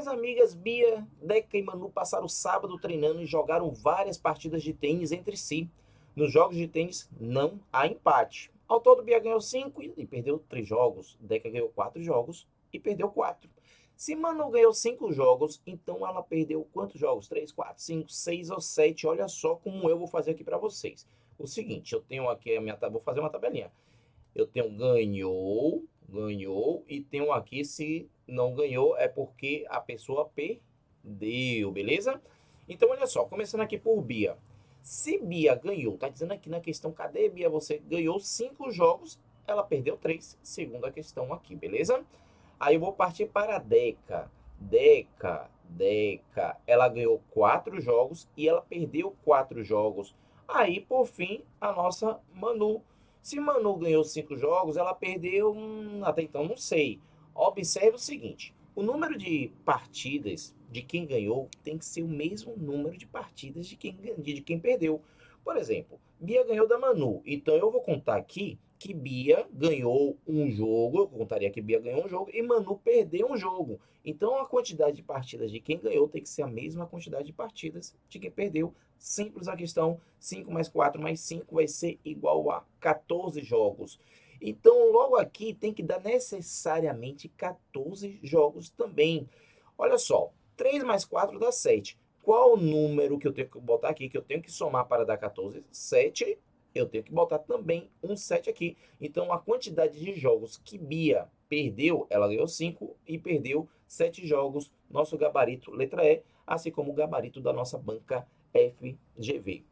amigas Bia, Deca e Manu passaram o sábado treinando e jogaram várias partidas de tênis entre si. Nos jogos de tênis não há empate. Ao todo, Bia ganhou 5 e perdeu 3 jogos. Deca ganhou 4 jogos e perdeu 4. Se Manu ganhou 5 jogos, então ela perdeu quantos jogos? 3, 4, 5, 6 ou 7. Olha só como eu vou fazer aqui para vocês. O seguinte, eu tenho aqui a minha, vou fazer uma tabelinha. Eu tenho ganhou e tenho aqui se não ganhou é porque a pessoa perdeu, beleza? Então olha só, começando aqui por Bia. Se Bia ganhou, tá dizendo aqui na questão, cadê Bia? Você ganhou 5 jogos, ela perdeu 3, segundo a questão aqui, beleza? Aí eu vou partir para a Deca. Deca, ela ganhou 4 jogos e ela perdeu 4 jogos. Aí, por fim, a nossa Manu. Se Manu ganhou 5 jogos, ela perdeu, até então não sei. Observe o seguinte, o número de partidas de quem ganhou tem que ser o mesmo número de partidas de quem perdeu. Por exemplo, Bia ganhou da Manu, então eu vou contar aqui que Bia ganhou um jogo, eu contaria que Bia ganhou um jogo e Manu perdeu um jogo. Então a quantidade de partidas de quem ganhou tem que ser a mesma quantidade de partidas de quem perdeu. Simples a questão, 5 mais 4 mais 5 vai ser igual a 14 jogos. Então logo aqui tem que dar necessariamente 14 jogos também. Olha só, 3 mais 4 dá 7. Qual o número que eu tenho que botar aqui, que eu tenho que somar para dar 14? 7. Eu tenho que botar também um 7 aqui. Então, a quantidade de jogos que Bia perdeu, ela ganhou 5 e perdeu 7 jogos. Nosso gabarito, letra E, assim como o gabarito da nossa banca FGV.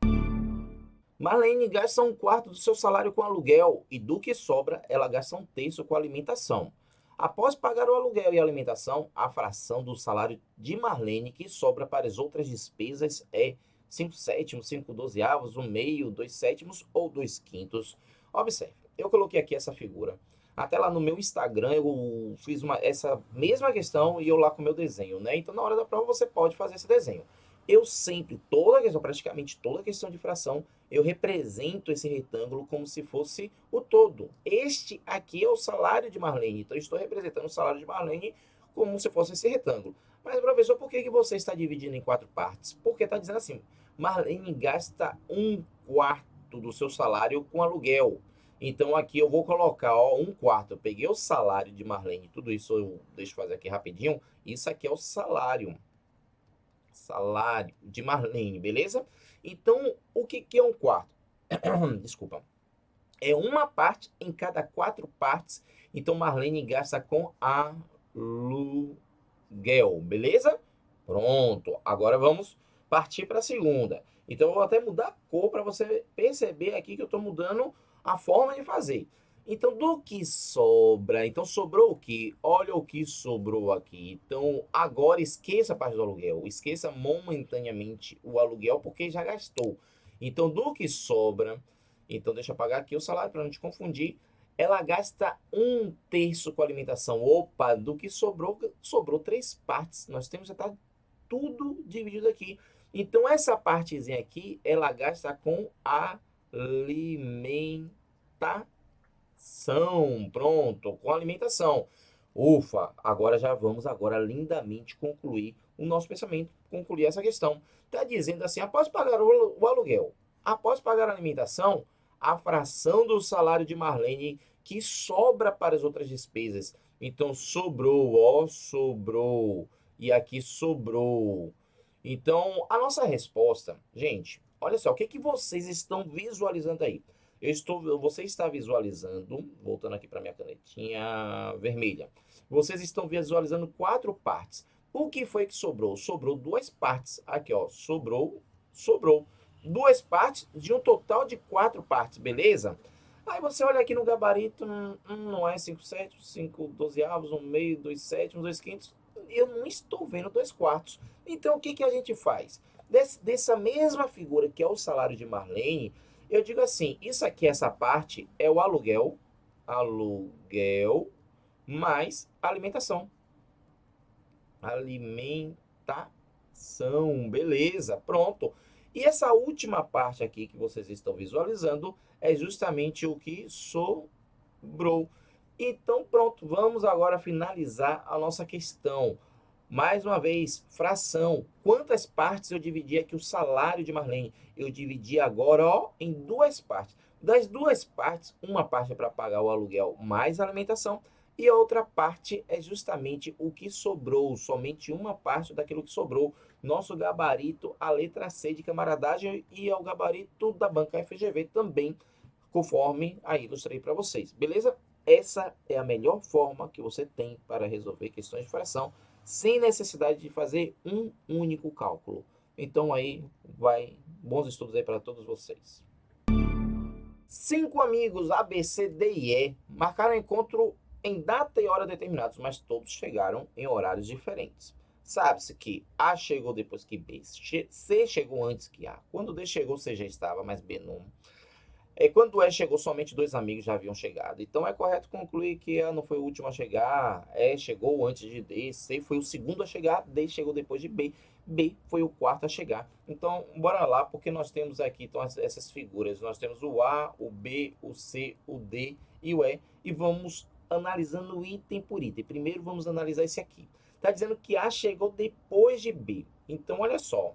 Marlene gasta um quarto do seu salário com aluguel e do que sobra, ela gasta um terço com alimentação. Após pagar o aluguel e a alimentação, a fração do salário de Marlene que sobra para as outras despesas é 5 sétimos, 5 dozeavos, 1 meio, 2 sétimos ou 2 quintos. Observe, eu coloquei aqui essa figura. Até lá no meu Instagram eu fiz essa mesma questão e eu lá com o meu desenho, né? Então na hora da prova você pode fazer esse desenho. Eu sempre, toda questão, praticamente toda questão de fração, eu represento esse retângulo como se fosse o todo. Este aqui é o salário de Marlene. Então, eu estou representando o salário de Marlene como se fosse esse retângulo. Mas, professor, por que você está dividindo em 4 partes? Porque está dizendo assim, Marlene gasta um quarto do seu salário com aluguel. Então, aqui eu vou colocar, ó, um quarto. Eu peguei o salário de Marlene, tudo isso deixa eu fazer aqui rapidinho. Isso aqui é o salário de Marlene, beleza? Então, o que é um quarto? Desculpa. É uma parte em cada 4 partes. Então, Marlene gasta com aluguel, beleza? Pronto. Agora vamos partir para a segunda. Então, eu vou até mudar a cor para você perceber aqui que eu estou mudando a forma de fazer. Então, do que sobra? Então, sobrou o que? Olha o que sobrou aqui. Então, agora esqueça a parte do aluguel. Esqueça momentaneamente o aluguel, porque já gastou. Então, do que sobra, então deixa eu apagar aqui o salário para não te confundir. Ela gasta um terço com alimentação. Opa, do que sobrou, sobrou 3 partes. Nós temos já tá tudo dividido aqui. Então, essa partezinha aqui, ela gasta com alimentação. Pronto, com alimentação. Ufa, agora já vamos agora lindamente concluir o nosso pensamento, concluir essa questão. Está dizendo assim, após pagar o aluguel, após pagar a alimentação, a fração do salário de Marlene que sobra para as outras despesas. Então, sobrou, ó, sobrou. E aqui sobrou. Então, a nossa resposta, gente, olha só, o que que vocês estão visualizando aí? Você está visualizando, voltando aqui para minha canetinha vermelha. Vocês estão visualizando 4 partes. O que foi que sobrou? Sobrou 2 partes. Aqui, ó, sobrou 2 partes de um total de 4 partes, beleza? Aí você olha aqui no gabarito, não é 5 sétimos, 5 dozeavos, 1 meio, 2 sétimos, 2 quintos. Eu não estou vendo 2 quartos. Então, o que que a gente faz? Dessa mesma figura que é o salário de Marlene, eu digo assim, isso aqui, essa parte, é o aluguel mais alimentação. Alimentação, beleza, pronto. E essa última parte aqui que vocês estão visualizando é justamente o que sobrou. Então, pronto, vamos agora finalizar a nossa questão. Mais uma vez, fração. Quantas partes eu dividi aqui o salário de Marlene? Eu dividi agora, ó, em duas partes. Das duas partes, uma parte é para pagar o aluguel mais a alimentação e a outra parte é justamente o que sobrou, somente uma parte daquilo que sobrou. Nosso gabarito, a letra C de camaradagem e o gabarito da banca FGV também, conforme aí ilustrei para vocês, beleza? Essa é a melhor forma que você tem para resolver questões de fração sem necessidade de fazer um único cálculo. Então aí vai, bons estudos aí para todos vocês. 5 amigos A, B, C, D e E marcaram encontro em data e hora determinados, mas todos chegaram em horários diferentes. Sabe-se que A chegou depois que B, C chegou antes que A. Quando D chegou, C já estava, mas B não. Quando E chegou, somente 2 amigos já haviam chegado. Então é correto concluir que A não foi o último a chegar, E chegou antes de D, C foi o segundo a chegar, D chegou depois de B, B foi o quarto a chegar. Então, bora lá, porque nós temos aqui então, essas figuras. Nós temos o A, o B, o C, o D e o E. E vamos analisando item por item. Primeiro vamos analisar esse aqui. Está dizendo que A chegou depois de B. Então, olha só.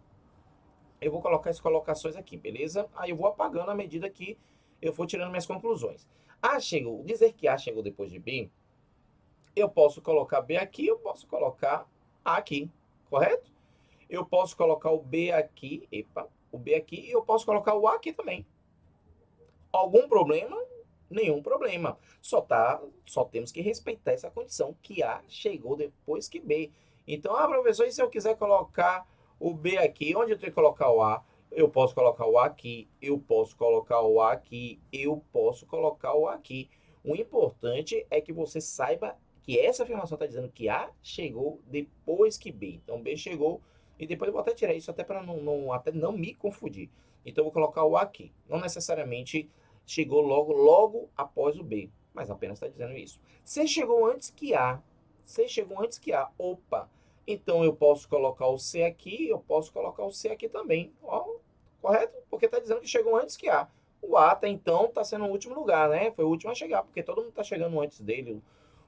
Eu vou colocar as colocações aqui, beleza? Aí eu vou apagando à medida que eu for tirando minhas conclusões. A chegou, dizer que A chegou depois de B, eu posso colocar B aqui, eu posso colocar A aqui, correto? Eu posso colocar o B aqui, o B aqui, e eu posso colocar o A aqui também. Algum problema? Nenhum problema. Só temos que respeitar essa condição, que A chegou depois que B. Então, professor, e se eu quiser colocar o B aqui, onde eu tenho que colocar o A? Eu posso colocar o A aqui, eu posso colocar o A aqui, eu posso colocar o A aqui. O importante é que você saiba que essa afirmação está dizendo que A chegou depois que B. Então, B chegou, e depois eu vou até tirar isso até para até não me confundir. Então, eu vou colocar o A aqui. Não necessariamente chegou logo após o B, mas apenas está dizendo isso. C chegou antes que A. C chegou antes que A. Opa! Então, eu posso colocar o C aqui, eu posso colocar o C aqui também. Ó, correto? Porque está dizendo que chegou antes que A. O A até então está sendo o último lugar, né? Foi o último a chegar, porque todo mundo está chegando antes dele.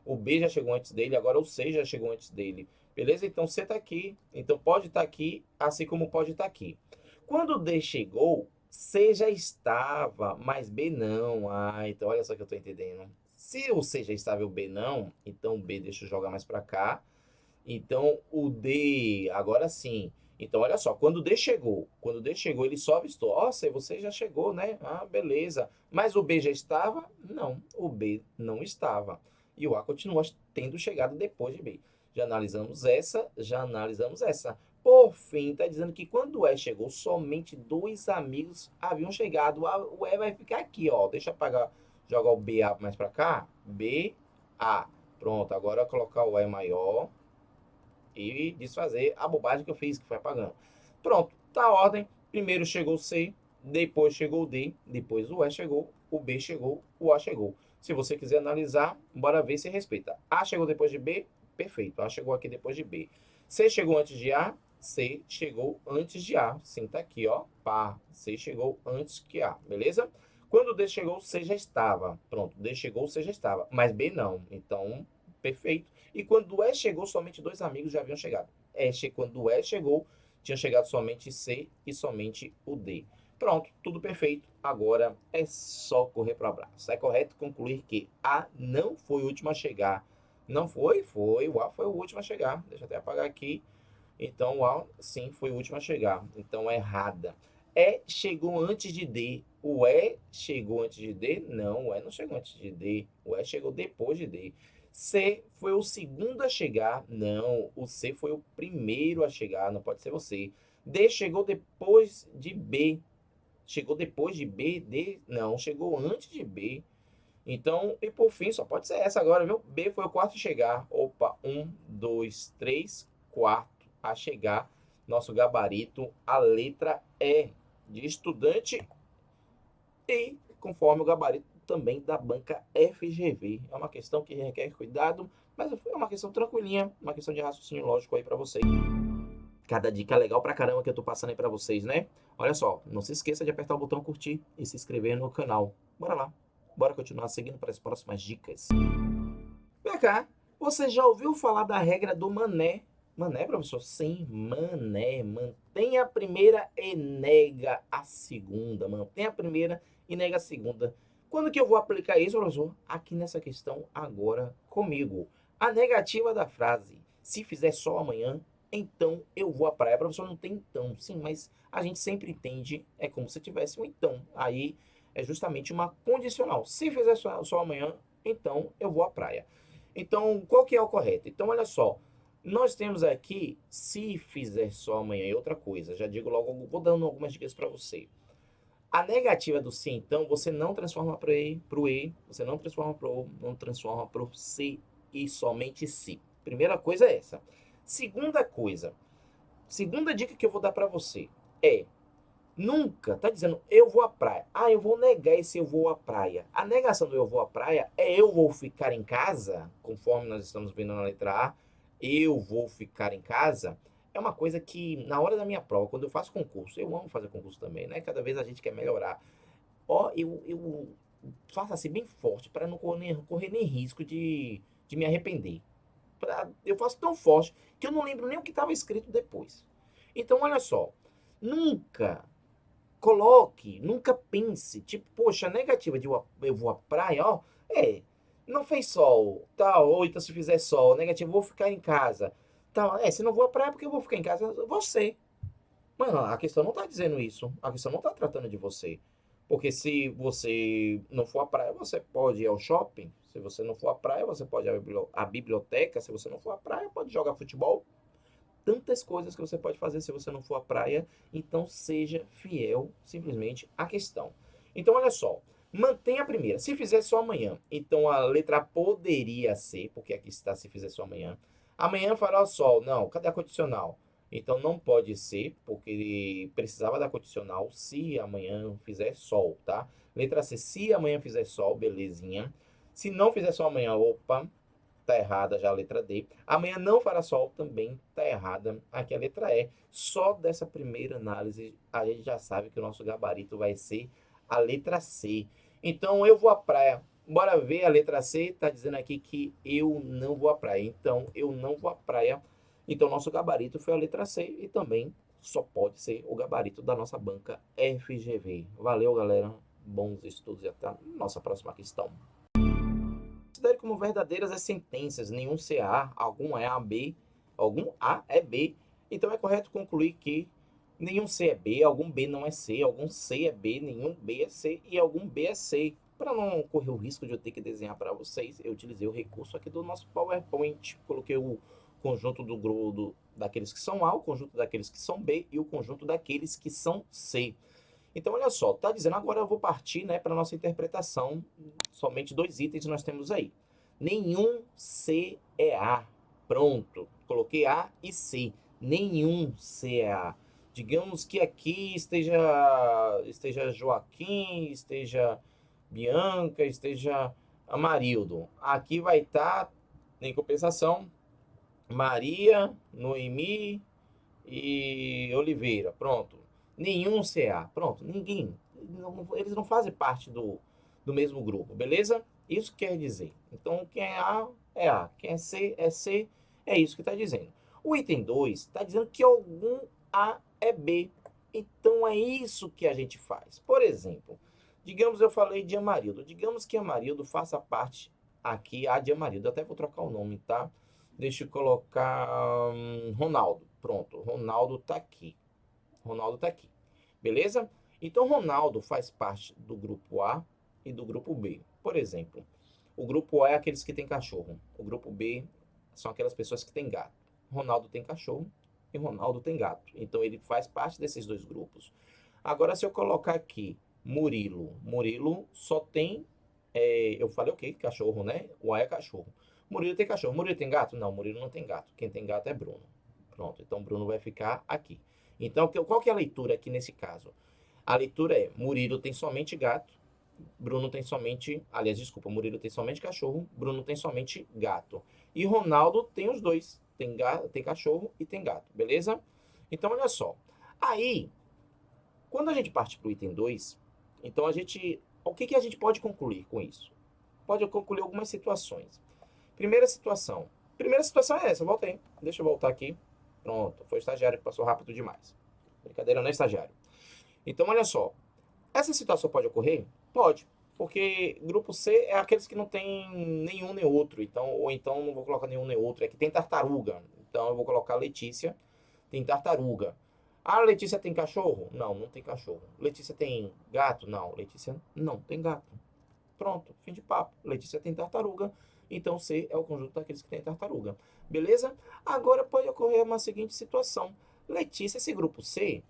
O B já chegou antes dele, agora o C já chegou antes dele. Beleza? Então, C está aqui. Então, pode estar aqui, assim como pode estar aqui. Quando o D chegou, C já estava, mas B não. Então olha só que eu estou entendendo. Se o C já estava e o B não, então o B deixa eu jogar mais para cá. Então o D, agora sim. Então olha só, quando o D chegou, ele só avistou. Ó, C, você já chegou, né? Ah, beleza. Mas o B já estava? Não, o B não estava. E o A continua tendo chegado depois de B. Já analisamos essa, já analisamos essa. Por fim, está dizendo que quando o E chegou, somente 2 amigos haviam chegado. O E vai ficar aqui, ó. Deixa eu apagar, jogar o BA mais para cá. BA. Pronto, agora eu colocar o E maior e desfazer a bobagem que eu fiz, que foi apagando. Pronto, tá a ordem. Primeiro chegou o C, depois chegou o D, depois o E chegou, o B chegou, o A chegou. Se você quiser analisar, bora ver se respeita. A chegou depois de B, perfeito. A chegou aqui depois de B. C chegou antes de A, C chegou antes de A. Sim, tá aqui, ó. Pá, C chegou antes que A, beleza? Quando o D chegou, C já estava. Pronto, D chegou, C já estava. Mas B não. Então, perfeito. E quando o E chegou, somente 2 amigos já haviam chegado. Quando o E chegou, tinha chegado somente C e somente o D. Pronto, tudo perfeito. Agora é só correr para o abraço. É correto concluir que A não foi o último a chegar. Não foi? Foi. O A foi o último a chegar. Deixa eu até apagar aqui. Então, o A, sim, foi o último a chegar. Então, é errada. E chegou antes de D. O E chegou antes de D? Não, o E não chegou antes de D. O E chegou depois de D. C foi o segundo a chegar? Não, o C foi o primeiro a chegar, não pode ser você. D chegou depois de B. Chegou depois de B? D? Não, chegou antes de B. Então, e por fim, só pode ser essa agora, viu? B foi o quarto a chegar. Opa, 1, 2, 3, quarto a chegar. Nosso gabarito, a letra E de estudante e conforme o gabarito também da banca FGV. É uma questão que requer cuidado, mas é uma questão tranquilinha, uma questão de raciocínio lógico aí para vocês. Cada dica legal pra caramba que eu tô passando aí pra vocês, né? Olha só, não se esqueça de apertar o botão curtir e se inscrever no canal. Bora lá, bora continuar seguindo para as próximas dicas. Vem cá, você já ouviu falar da regra do mané? Mané, professor? Sim, mané. Mantém a primeira e nega a segunda. Mantém a primeira e nega a segunda. Quando que eu vou aplicar isso, professor? Aqui nessa questão agora comigo. A negativa da frase, se fizer sol amanhã, então eu vou à praia. Professor, não tem então. Sim, mas a gente sempre entende, é como se tivesse um então. Aí é justamente uma condicional. Se fizer sol amanhã, então eu vou à praia. Então, qual que é o correto? Então, olha só. Nós temos aqui, se fizer sol amanhã, e outra coisa. Já digo logo, vou dando algumas dicas para você. A negativa do se, então, você não transforma para o e, você não transforma para o, não transforma para o se e somente se. Primeira coisa é essa. Segunda coisa, segunda dica que eu vou dar para você é nunca, tá dizendo eu vou à praia. Ah, eu vou negar esse eu vou à praia. A negação do eu vou à praia é eu vou ficar em casa, conforme nós estamos vendo na letra A, eu vou ficar em casa. É uma coisa que na hora da minha prova, quando eu faço concurso, eu amo fazer concurso também, né? Cada vez a gente quer melhorar. Ó, eu faço assim bem forte para não correr nem risco de me arrepender. Eu faço tão forte que eu não lembro nem o que estava escrito depois. Então, olha só, nunca coloque, nunca pense, tipo, poxa, a negativa de eu vou à praia, ó, não fez sol, tal, ou então se fizer sol, negativo, vou ficar em casa, tal, se não vou à praia porque eu vou ficar em casa, você. Mano, a questão não tá dizendo isso, a questão não tá tratando de você. Porque se você não for à praia, você pode ir ao shopping. Se você não for à praia, você pode ir à biblioteca. Se você não for à praia, pode jogar futebol, tantas coisas que você pode fazer se você não for à praia. Então, seja fiel simplesmente à questão. Então, olha só. Mantenha a primeira. Se fizer só amanhã, então a letra poderia ser, porque aqui está se fizer só amanhã. Amanhã fará sol. Não, cadê a condicional? Então não pode ser, porque precisava da condicional se amanhã fizer sol, tá? Letra C, se amanhã fizer sol, belezinha. Se não fizer sol amanhã, opa, tá errada já a letra D. Amanhã não fará sol, também tá errada aqui a letra E. Só dessa primeira análise a gente já sabe que o nosso gabarito vai ser a letra C. Então eu vou à praia. Bora ver a letra C, tá dizendo aqui que eu não vou à praia. Então eu não vou à praia. Então nosso gabarito foi a letra C e também só pode ser o gabarito da nossa banca FGV. Valeu, galera. Bons estudos e até a nossa próxima questão. Considere como verdadeiras as sentenças, nenhum CA, algum é B, algum A é B. Então é correto concluir que nenhum C é B, algum B não é C, algum C é B, nenhum B é C e algum B é C. Para não correr o risco de eu ter que desenhar para vocês, eu utilizei o recurso aqui do nosso PowerPoint. Coloquei o conjunto do grupo daqueles que são A, o conjunto daqueles que são B e o conjunto daqueles que são C. Então, olha só, tá dizendo agora eu vou partir, né, para nossa interpretação. Somente dois itens nós temos aí. Nenhum C é A. Pronto. Coloquei A e C. Nenhum C é A. Digamos que aqui esteja Joaquim, esteja Bianca, esteja Amarildo. Aqui vai estar, em compensação, Maria, Noemi e Oliveira. Pronto. Nenhum CA. Pronto. Ninguém. Eles não fazem parte do mesmo grupo, beleza? Isso quer dizer. Então, quem é A é A. Quem é C é C. É isso que está dizendo. O item 2 está dizendo que algum A é B. Então, é isso que a gente faz. Por exemplo, digamos eu falei de Amarildo. Digamos que Amarildo faça parte aqui, A de Amarildo. Eu até vou trocar o nome, tá? Deixa eu colocar Ronaldo. Pronto, Ronaldo tá aqui. Ronaldo tá aqui. Beleza? Então, Ronaldo faz parte do grupo A e do grupo B. Por exemplo, o grupo A é aqueles que têm cachorro. O grupo B são aquelas pessoas que têm gato. Ronaldo tem cachorro e Ronaldo tem gato. Então, ele faz parte desses dois grupos. Agora, se eu colocar aqui Murilo. Murilo só tem... eu falei o quê? Cachorro, né? O A é cachorro. Murilo tem cachorro. Murilo tem gato? Não, Murilo não tem gato. Quem tem gato é Bruno. Pronto, então Bruno vai ficar aqui. Então, qual que é a leitura aqui nesse caso? A leitura é, Murilo tem somente gato, Bruno tem somente... Aliás, desculpa, Murilo tem somente cachorro, Bruno tem somente gato. E Ronaldo tem os dois, tem cachorro e tem gato, beleza? Então, olha só. Aí, quando a gente parte para o item 2, então o que a gente pode concluir com isso? Pode concluir algumas situações. Primeira situação é essa, volta aí, deixa eu voltar aqui. Pronto, foi o estagiário que passou rápido demais. Brincadeira, não é estagiário. Então, olha só. Essa situação pode ocorrer? Pode. Porque grupo C é aqueles que não tem nenhum nem outro. Então, ou então não vou colocar nenhum nem outro. É que tem tartaruga. Então eu vou colocar Letícia. Tem tartaruga. Ah, Letícia tem cachorro? Não, não tem cachorro. Letícia tem gato? Não, Letícia não tem gato. Pronto, fim de papo. Letícia tem tartaruga. Então C é o conjunto daqueles que têm tartaruga. Beleza? Agora pode ocorrer uma seguinte situação. Letícia, esse grupo C,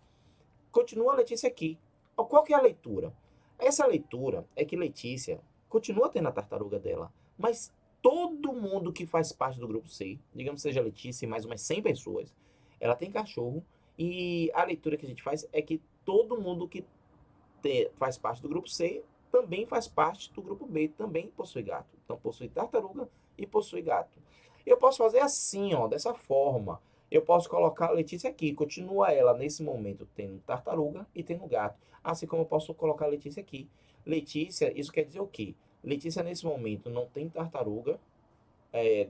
continua a Letícia aqui. Qual que é a leitura? Essa leitura é que Letícia continua tendo a tartaruga dela, mas todo mundo que faz parte do grupo C, digamos que seja Letícia e mais umas 100 pessoas, ela tem cachorro e a leitura que a gente faz é que todo mundo que faz parte do grupo C também faz parte do grupo B, também possui gato. Então possui tartaruga e possui gato. Eu posso fazer assim, ó, dessa forma. Eu posso colocar a Letícia aqui, continua ela nesse momento tendo tartaruga e tendo gato. Assim como eu posso colocar a Letícia aqui. Letícia, isso quer dizer o quê? Letícia nesse momento não tem tartaruga,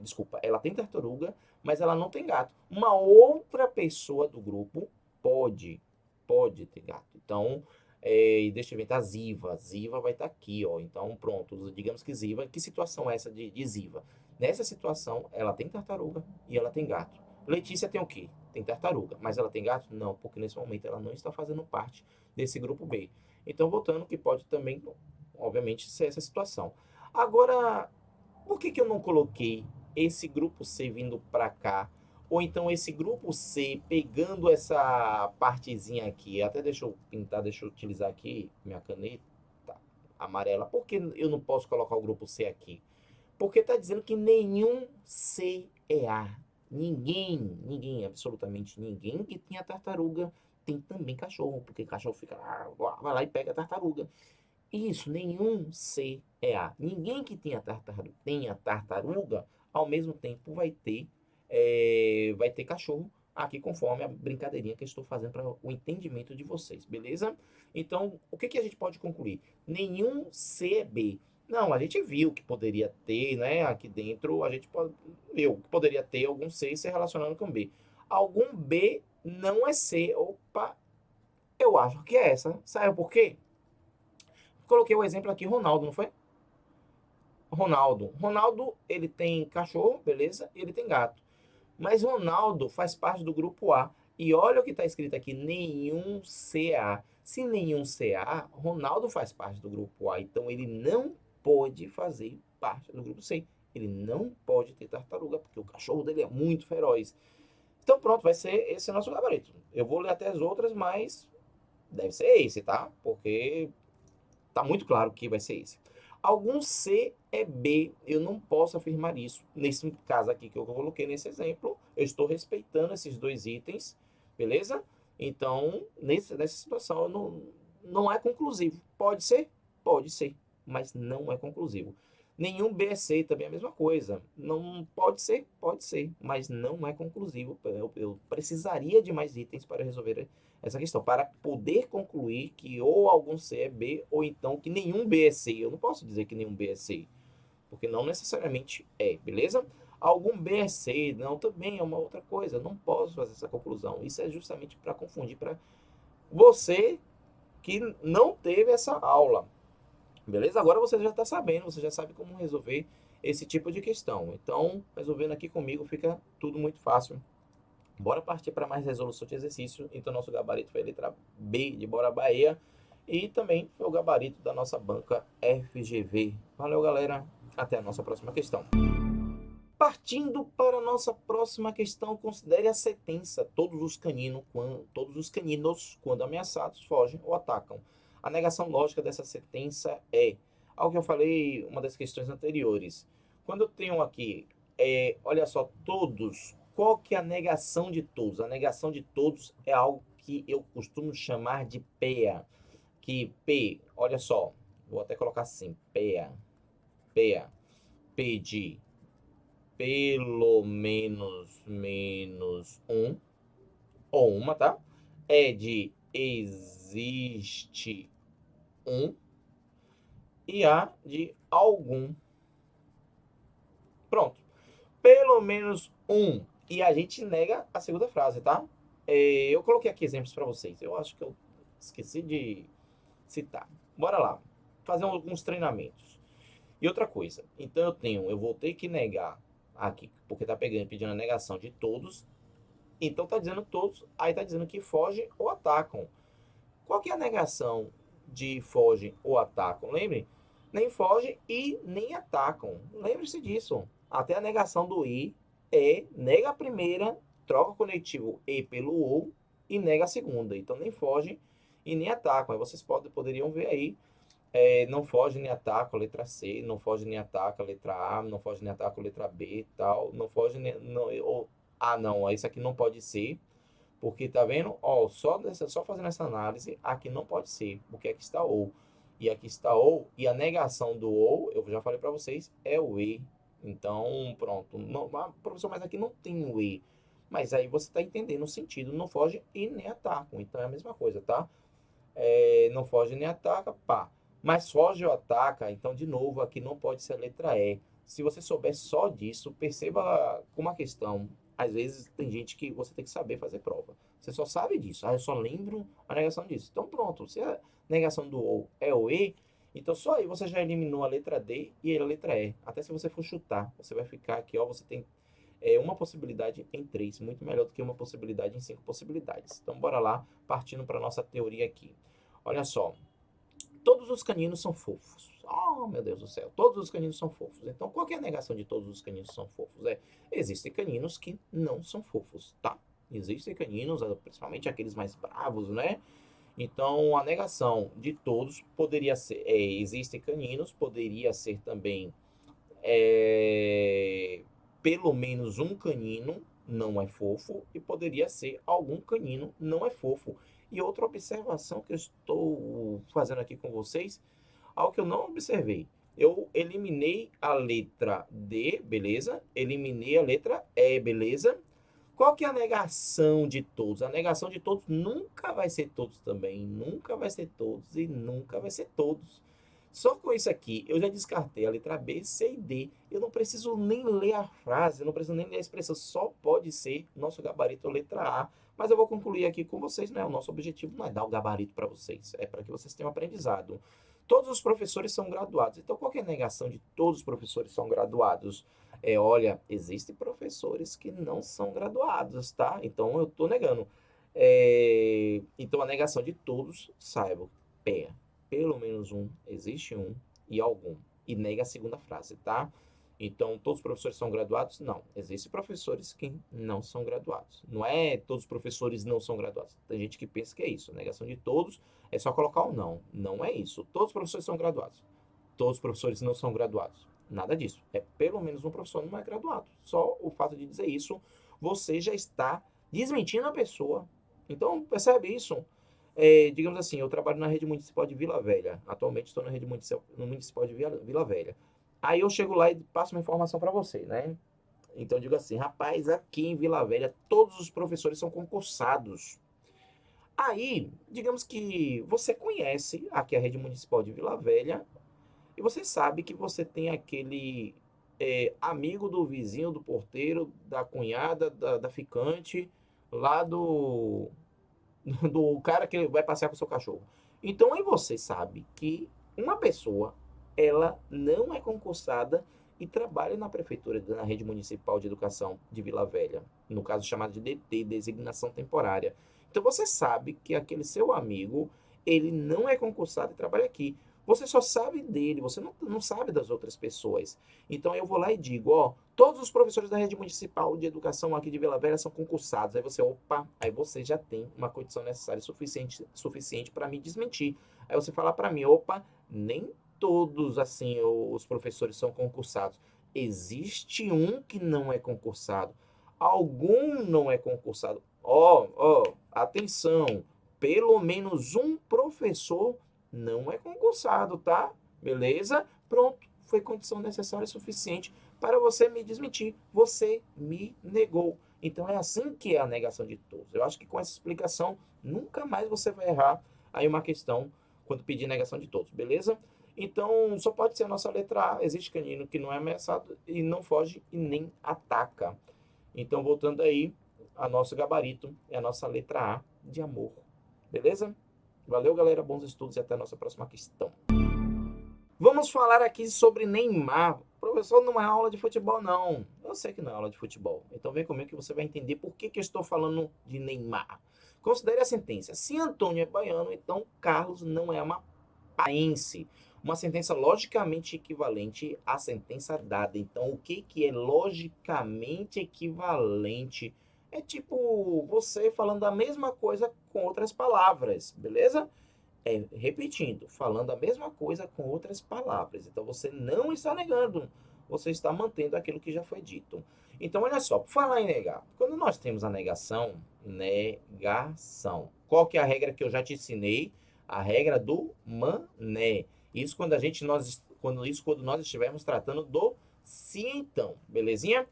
desculpa, ela tem tartaruga, mas ela não tem gato. Uma outra pessoa do grupo pode ter gato. Então, deixa eu ver, tá Ziva. Ziva vai estar aqui, ó. Então, pronto, digamos que Ziva, que situação é essa de Ziva? Nessa situação, ela tem tartaruga e ela tem gato. Letícia tem o quê? Tem tartaruga, mas ela tem gato? Não, porque nesse momento ela não está fazendo parte desse grupo B. Então, voltando, que pode também, obviamente, ser essa situação. Agora, por que que eu não coloquei esse grupo C vindo para cá? Ou então esse grupo C pegando essa partezinha aqui? Até deixa eu pintar, deixa eu utilizar aqui minha caneta amarela. Por que eu não posso colocar o grupo C aqui? Porque está dizendo que nenhum C é A. Ninguém, absolutamente ninguém que tinha tartaruga tem também cachorro. Porque cachorro fica lá, vai lá e pega a tartaruga. Isso, nenhum C é A. Ninguém que tenha tartaruga, ao mesmo tempo vai ter cachorro aqui, conforme a brincadeirinha que eu estou fazendo para o entendimento de vocês, beleza? Então, o que que a gente pode concluir? Nenhum C é B. Não, a gente viu que poderia ter, né? Aqui dentro, a gente viu que poderia ter algum C se relacionando com B. Algum B não é C. Opa, eu acho que é essa. Sabe por quê? Coloquei o exemplo aqui, Ronaldo, não foi? Ronaldo. Ronaldo, ele tem cachorro, beleza? E ele tem gato. Mas Ronaldo faz parte do grupo A. E olha o que está escrito aqui, nenhum CA. Se nenhum CA, Ronaldo faz parte do grupo A. Então ele não pode fazer parte do grupo C. Ele não pode ter tartaruga, porque o cachorro dele é muito feroz. Então pronto, vai ser esse nosso gabarito. Eu vou ler até as outras, mas deve ser esse, tá? Porque tá muito claro que vai ser esse. Algum C é B, eu não posso afirmar isso. Nesse caso aqui que eu coloquei nesse exemplo, eu estou respeitando esses dois itens, beleza? Então, nessa situação, não é conclusivo. Pode ser? Pode ser, mas não é conclusivo. Nenhum B é C também é a mesma coisa. Não pode ser, mas não é conclusivo. Eu precisaria de mais itens para resolver essa questão, para poder concluir que ou algum C é B, ou então que nenhum B é C. Eu não posso dizer que nenhum B é C, porque não necessariamente é, beleza? Algum B é C, não, também é uma outra coisa. Eu não posso fazer essa conclusão. Isso é justamente para confundir, para você que não teve essa aula, beleza? Agora você já está sabendo, você já sabe como resolver esse tipo de questão. Então, resolvendo aqui comigo fica tudo muito fácil. Bora partir para mais resolução de exercício. Então, nosso gabarito foi a letra B de Bora Bahia. E também foi o gabarito da nossa banca FGV. Valeu, galera. Até a nossa próxima questão. Partindo para a nossa próxima questão, considere a sentença. Todos os caninos, quando ameaçados, fogem ou atacam. A negação lógica dessa sentença é, ao que eu falei, uma das questões anteriores. Quando eu tenho aqui, olha só, todos, qual que é a negação de todos? A negação de todos é algo que eu costumo chamar de PEA. Que P, olha só, vou até colocar assim, PEA, PEA, P de pelo menos um ou uma, tá? É de existe um e A de algum. Pronto. Pelo menos um e a gente nega a segunda frase, tá? Eu coloquei aqui exemplos para vocês. Eu acho que eu esqueci de citar. Bora lá. Fazer alguns treinamentos. E outra coisa. Então eu vou ter que negar aqui, porque tá pedindo a negação de todos. Então tá dizendo todos, aí tá dizendo que fogem ou atacam. Qual que é a negação de fogem ou atacam? Lembre? Nem fogem e nem atacam. Lembre-se disso. Até a negação do i nega a primeira, troca o conectivo e pelo ou e nega a segunda. Então nem fogem e nem atacam. Aí vocês poderiam ver aí. Não foge nem ataca a letra C, não foge nem ataca a letra A, não foge nem ataca a letra B, tal, não foge nem, não, ou, não, isso aqui não pode ser, porque tá vendo? Ó, só fazendo essa análise, aqui não pode ser, porque aqui está ou. E aqui está ou, e a negação do ou, eu já falei para vocês, é o e. Então, pronto. Não, professor, mas aqui não tem o e. Mas aí você está entendendo o sentido, não foge e nem atacam. Então é a mesma coisa, tá? Não foge nem ataca, pá. Mas foge ou ataca, então de novo, aqui não pode ser a letra E. Se você souber só disso, perceba como a questão. Às vezes tem gente que você tem que saber fazer prova. Você só sabe disso. Eu só lembro a negação disso. Então pronto, se a negação do ou é o E, então só aí você já eliminou a letra D e a letra E. Até se você for chutar, você vai ficar aqui, ó, você tem uma possibilidade em três, muito melhor do que uma possibilidade em cinco possibilidades. Então bora lá, partindo para nossa teoria aqui. Olha só, todos os caninos são fofos. Oh, meu Deus do céu, todos os caninos são fofos. Então, qual que é a negação de todos os caninos são fofos? Existem caninos que não são fofos, tá? Existem caninos, principalmente aqueles mais bravos, né? Então, a negação de todos poderia ser, existem caninos, poderia ser também, é, pelo menos um canino não é fofo e poderia ser algum canino não é fofo. E outra observação que eu estou fazendo aqui com vocês, algo que eu não observei. Eu eliminei a letra D, beleza? Eliminei a letra E, beleza? Qual que é a negação de todos? A negação de todos nunca vai ser todos também. Nunca vai ser todos e nunca vai ser todos. Só com isso aqui, eu já descartei a letra B, C e D. Eu não preciso nem ler a frase, eu não preciso nem ler a expressão. Só pode ser nosso gabarito letra A. Mas eu vou concluir aqui com vocês, né? O nosso objetivo não é dar o gabarito para vocês, é para que vocês tenham aprendizado. Todos os professores são graduados. Então, qual que é a negação de todos os professores são graduados? Olha, existem professores que não são graduados, tá? Então, eu estou negando. Então, a negação de todos, saiba, pé, pelo menos um, existe um e algum. E nega a segunda frase, tá? Então, todos os professores são graduados? Não. Existem professores que não são graduados. Não é todos os professores não são graduados. Tem gente que pensa que é isso. Negação de todos é só colocar o não. Não é isso. Todos os professores são graduados. Todos os professores não são graduados. Nada disso. É pelo menos um professor não é graduado. Só o fato de dizer isso, você já está desmentindo a pessoa. Então, percebe isso? Digamos assim, eu trabalho na rede municipal de Vila Velha. Atualmente estou na rede municipal de Vila Velha. Aí eu chego lá e passo uma informação para você, né? Então eu digo assim, rapaz, aqui em Vila Velha todos os professores são concursados. Aí, digamos que você conhece aqui a rede municipal de Vila Velha e você sabe que você tem aquele amigo do vizinho, do porteiro, da cunhada, da ficante, lá do cara que vai passear com o seu cachorro. Então aí você sabe que uma pessoa, ela não é concursada e trabalha na prefeitura, na rede municipal de educação de Vila Velha, no caso chamado de DT, designação temporária. Então você sabe que aquele seu amigo, ele não é concursado e trabalha aqui. Você só sabe dele, você não sabe das outras pessoas. Então eu vou lá e digo, ó, todos os professores da rede municipal de educação aqui de Vila Velha são concursados. Aí você, opa, aí você já tem uma condição necessária suficiente para me desmentir. Aí você fala para mim, opa, nem todos assim os professores são concursados. Existe um que não é concursado. Algum não é concursado. Ó, atenção, pelo menos um professor não é concursado, tá? Beleza? Pronto, foi condição necessária e suficiente para você me desmentir. Você me negou. Então é assim que é a negação de todos. Eu acho que com essa explicação nunca mais você vai errar aí uma questão quando pedir negação de todos, beleza? Então só pode ser a nossa letra A. Existe canino que não é ameaçado e não foge e nem ataca. Então, voltando aí, a nosso gabarito é a nossa letra A de amor. Beleza? Valeu, galera. Bons estudos e até a nossa próxima questão. Vamos falar aqui sobre Neymar. Professor, não é aula de futebol, não. Eu sei que não é aula de futebol. Então vem comigo que você vai entender por que eu estou falando de Neymar. Considere a sentença. Se Antônio é baiano, então Carlos não é amapaense. Uma sentença logicamente equivalente à sentença dada. Então, o que é logicamente equivalente? É tipo você falando a mesma coisa com outras palavras, beleza? Repetindo, falando a mesma coisa com outras palavras. Então você não está negando, você está mantendo aquilo que já foi dito. Então, olha só, por falar em negar, quando nós temos a negação, negação. Qual que é a regra que eu já te ensinei? A regra do mané. Isso quando nós estivermos tratando do se então, belezinha?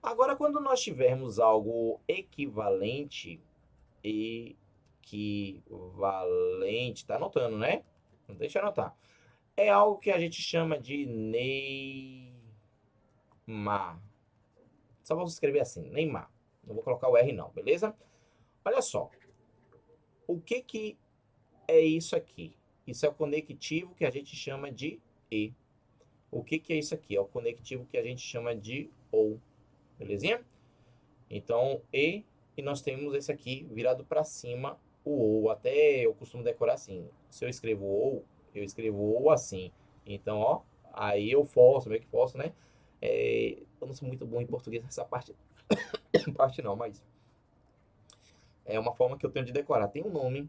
Agora, quando nós tivermos algo equivalente equivalente. Tá anotando, né? Não deixa eu anotar. É algo que a gente chama de Neymar. Só vamos escrever assim, Neymar. Não vou colocar o R não, beleza? Olha só. O que é isso aqui? Isso é o conectivo que a gente chama de E. O que é isso aqui? É o conectivo que a gente chama de OU. Belezinha? Então, e nós temos esse aqui virado para cima, o ou. Até eu costumo decorar assim. Se eu escrevo ou, eu escrevo ou assim. Então, ó, aí eu forço, meio que forço, né? Eu não sou muito bom em português nessa parte, parte não, mas é uma forma que eu tenho de decorar. Tem um nome